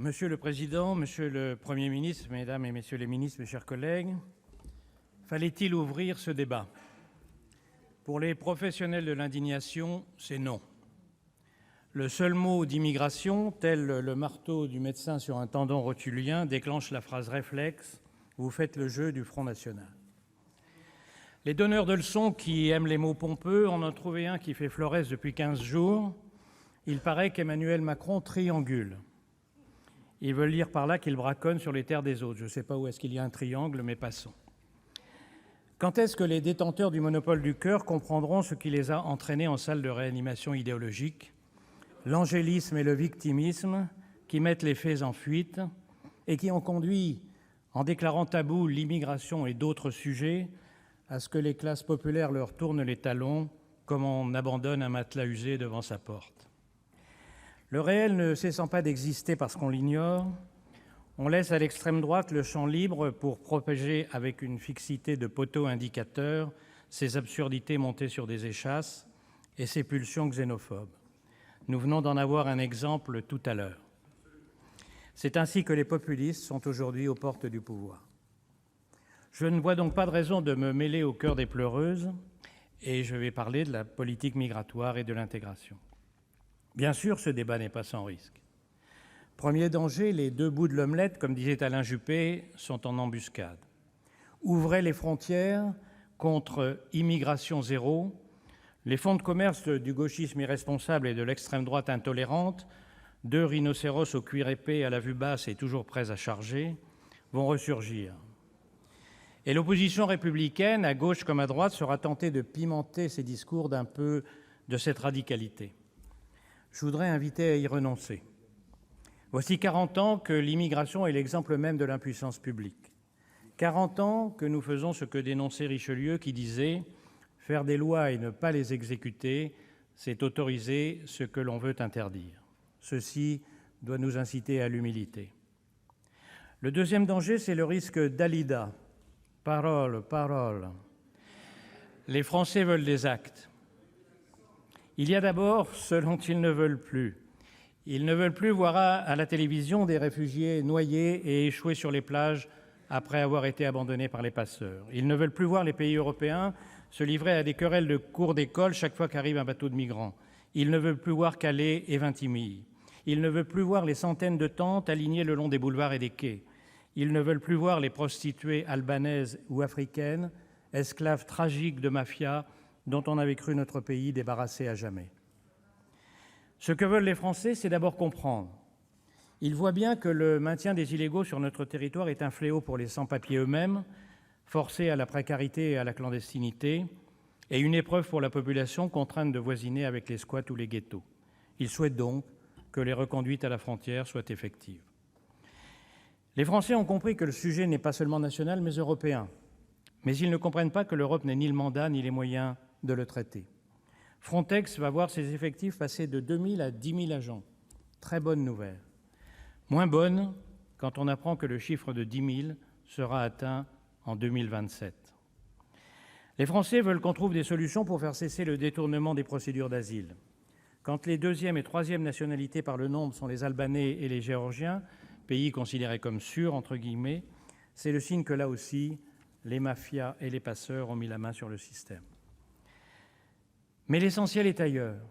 Monsieur le Président, Monsieur le Premier ministre, Mesdames et Messieurs les ministres, mes chers collègues, fallait-il ouvrir ce débat? Pour les professionnels de l'indignation, c'est non. Le seul mot d'immigration, tel le marteau du médecin sur un tendon rotulien, déclenche la phrase réflexe « Vous faites le jeu du Front national ». Les donneurs de leçons qui aiment les mots pompeux en ont trouvé un qui fait florès depuis 15 jours. Il paraît qu'Emmanuel Macron triangule. Ils veulent dire par là qu'il braconne sur les terres des autres. Je ne sais pas où est-ce qu'il y a un triangle, mais passons. Quand est-ce que les détenteurs du monopole du cœur comprendront ce qui les a entraînés en salle de réanimation idéologique? L'angélisme et le victimisme qui mettent les faits en fuite et qui ont conduit, en déclarant tabou l'immigration et d'autres sujets, à ce que les classes populaires leur tournent les talons comme on abandonne un matelas usé devant sa porte. Le réel ne cessant pas d'exister parce qu'on l'ignore, on laisse à l'extrême droite le champ libre pour propager avec une fixité de poteaux indicateurs ses absurdités montées sur des échasses et ses pulsions xénophobes. Nous venons d'en avoir un exemple tout à l'heure. C'est ainsi que les populistes sont aujourd'hui aux portes du pouvoir. Je ne vois donc pas de raison de me mêler au cœur des pleureuses et je vais parler de la politique migratoire et de l'intégration. Bien sûr, ce débat n'est pas sans risque. Premier danger, les deux bouts de l'omelette, comme disait Alain Juppé, sont en embuscade. Ouvrez les frontières contre immigration zéro. Les fonds de commerce du gauchisme irresponsable et de l'extrême droite intolérante, deux rhinocéros au cuir épais à la vue basse et toujours prêts à charger, vont ressurgir. Et l'opposition républicaine, à gauche comme à droite, sera tentée de pimenter ses discours d'un peu de cette radicalité. Je voudrais inviter à y renoncer. Voici 40 ans que l'immigration est l'exemple même de l'impuissance publique. 40 ans que nous faisons ce que dénonçait Richelieu qui disait « Faire des lois et ne pas les exécuter, c'est autoriser ce que l'on veut interdire ». Ceci doit nous inciter à l'humilité. Le deuxième danger, c'est le risque Dalida. Parole, parole. Les Français veulent des actes. Il y a d'abord ce dont ils ne veulent plus. Ils ne veulent plus voir à la télévision des réfugiés noyés et échoués sur les plages après avoir été abandonnés par les passeurs. Ils ne veulent plus voir les pays européens se livrer à des querelles de cours d'école chaque fois qu'arrive un bateau de migrants. Ils ne veulent plus voir Calais et Vintimille. Ils ne veulent plus voir les centaines de tentes alignées le long des boulevards et des quais. Ils ne veulent plus voir les prostituées albanaises ou africaines, esclaves tragiques de mafia, dont on avait cru notre pays débarrassé à jamais. Ce que veulent les Français, c'est d'abord comprendre. Ils voient bien que le maintien des illégaux sur notre territoire est un fléau pour les sans-papiers eux-mêmes, forcés à la précarité et à la clandestinité, et une épreuve pour la population contrainte de voisiner avec les squats ou les ghettos. Ils souhaitent donc que les reconduites à la frontière soient effectives. Les Français ont compris que le sujet n'est pas seulement national, mais européen. Mais ils ne comprennent pas que l'Europe n'ait ni le mandat ni les moyens de le traiter. Frontex va voir ses effectifs passer de 2 000 à 10 000 agents. Très bonne nouvelle. Moins bonne quand on apprend que le chiffre de 10 000 sera atteint en 2027. Les Français veulent qu'on trouve des solutions pour faire cesser le détournement des procédures d'asile. Quand les deuxième et troisième nationalités par le nombre sont les Albanais et les Géorgiens, pays considérés comme sûrs, entre guillemets, c'est le signe que là aussi, les mafias et les passeurs ont mis la main sur le système. Mais l'essentiel est ailleurs.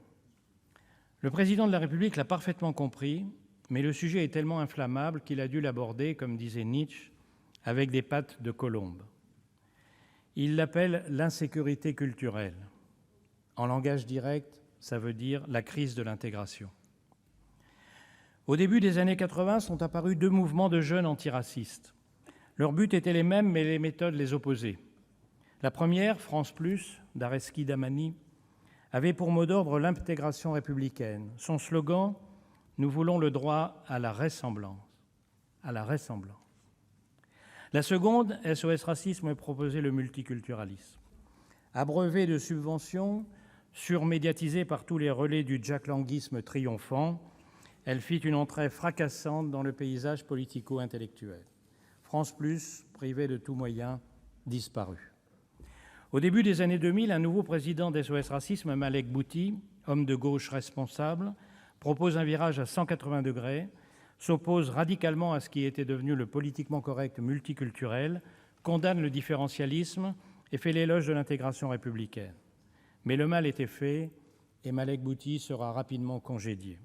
Le président de la République l'a parfaitement compris, mais le sujet est tellement inflammable qu'il a dû l'aborder, comme disait Nietzsche, avec des pattes de colombe. Il l'appelle l'insécurité culturelle. En langage direct, ça veut dire la crise de l'intégration. Au début des années 80 sont apparus deux mouvements de jeunes antiracistes. Leurs buts étaient les mêmes, mais les méthodes les opposaient. La première, France Plus, d'Areski Dahmani, avait pour mot d'ordre l'intégration républicaine. Son slogan, « Nous voulons le droit à la ressemblance ». À la ressemblance. La seconde, SOS Racisme, proposait le multiculturalisme. Abreuvée de subventions, surmédiatisée par tous les relais du jacklanguisme triomphant, elle fit une entrée fracassante dans le paysage politico-intellectuel. France Plus, privée de tout moyen, disparut. Au début des années 2000, un nouveau président d'SOS Racisme, Malek Bouti, homme de gauche responsable, propose un virage à 180 degrés, s'oppose radicalement à ce qui était devenu le politiquement correct multiculturel, condamne le différentialisme et fait l'éloge de l'intégration républicaine. Mais le mal était fait et Malek Bouti sera rapidement congédié.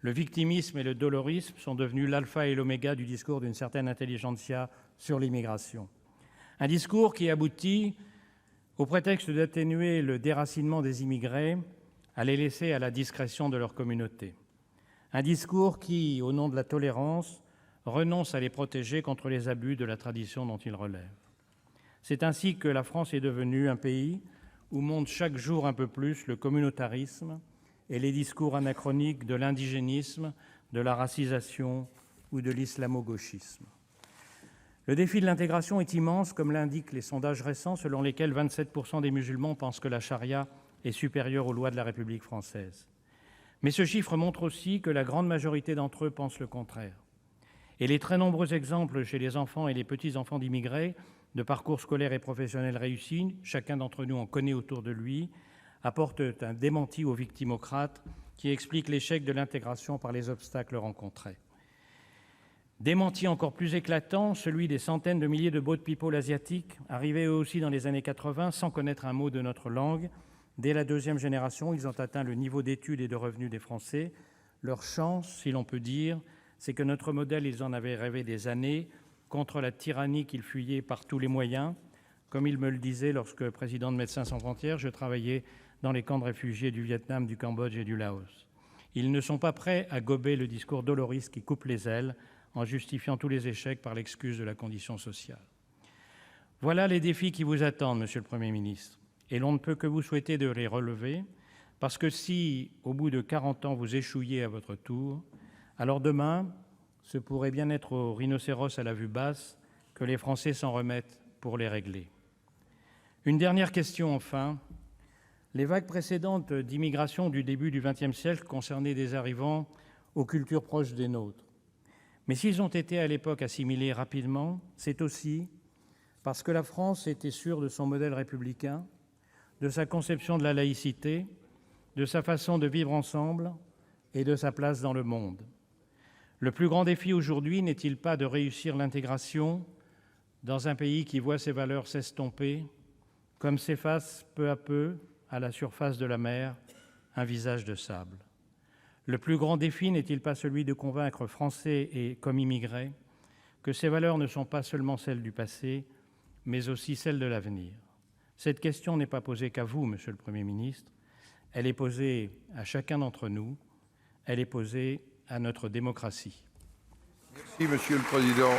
Le victimisme et le dolorisme sont devenus l'alpha et l'oméga du discours d'une certaine intelligentsia sur l'immigration. Un discours qui aboutit, au prétexte d'atténuer le déracinement des immigrés, à les laisser à la discrétion de leur communauté. Un discours qui, au nom de la tolérance, renonce à les protéger contre les abus de la tradition dont ils relèvent. C'est ainsi que la France est devenue un pays où monte chaque jour un peu plus le communautarisme et les discours anachroniques de l'indigénisme, de la racisation ou de l'islamo-gauchisme. Le défi de l'intégration est immense, comme l'indiquent les sondages récents selon lesquels 27% des musulmans pensent que la charia est supérieure aux lois de la République française. Mais ce chiffre montre aussi que la grande majorité d'entre eux pensent le contraire. Et les très nombreux exemples chez les enfants et les petits-enfants d'immigrés, de parcours scolaires et professionnels réussis, chacun d'entre nous en connaît autour de lui, apportent un démenti aux victimocrates qui expliquent l'échec de l'intégration par les obstacles rencontrés. Démenti encore plus éclatant, celui des centaines de milliers de boat people asiatiques, arrivés eux aussi dans les années 80 sans connaître un mot de notre langue. Dès la deuxième génération, ils ont atteint le niveau d'études et de revenus des Français. Leur chance, si l'on peut dire, c'est que notre modèle, ils en avaient rêvé des années, contre la tyrannie qu'ils fuyaient par tous les moyens. Comme ils me le disaient lorsque, président de Médecins sans frontières, je travaillais dans les camps de réfugiés du Vietnam, du Cambodge et du Laos. Ils ne sont pas prêts à gober le discours doloriste qui coupe les ailes en justifiant tous les échecs par l'excuse de la condition sociale. Voilà les défis qui vous attendent, Monsieur le Premier ministre, et l'on ne peut que vous souhaiter de les relever, parce que si, au bout de 40 ans, vous échouiez à votre tour, alors demain, ce pourrait bien être aux rhinocéros à la vue basse que les Français s'en remettent pour les régler. Une dernière question enfin. Les vagues précédentes d'immigration du début du XXe siècle concernaient des arrivants aux cultures proches des nôtres. Mais s'ils ont été à l'époque assimilés rapidement, c'est aussi parce que la France était sûre de son modèle républicain, de sa conception de la laïcité, de sa façon de vivre ensemble et de sa place dans le monde. Le plus grand défi aujourd'hui n'est-il pas de réussir l'intégration dans un pays qui voit ses valeurs s'estomper, comme s'efface peu à peu, à la surface de la mer, un visage de sable? Le plus grand défi n'est-il pas celui de convaincre Français et comme immigrés que ces valeurs ne sont pas seulement celles du passé, mais aussi celles de l'avenir? Cette question n'est pas posée qu'à vous, Monsieur le Premier ministre. Elle est posée à chacun d'entre nous. Elle est posée à notre démocratie. Merci, Monsieur le Président.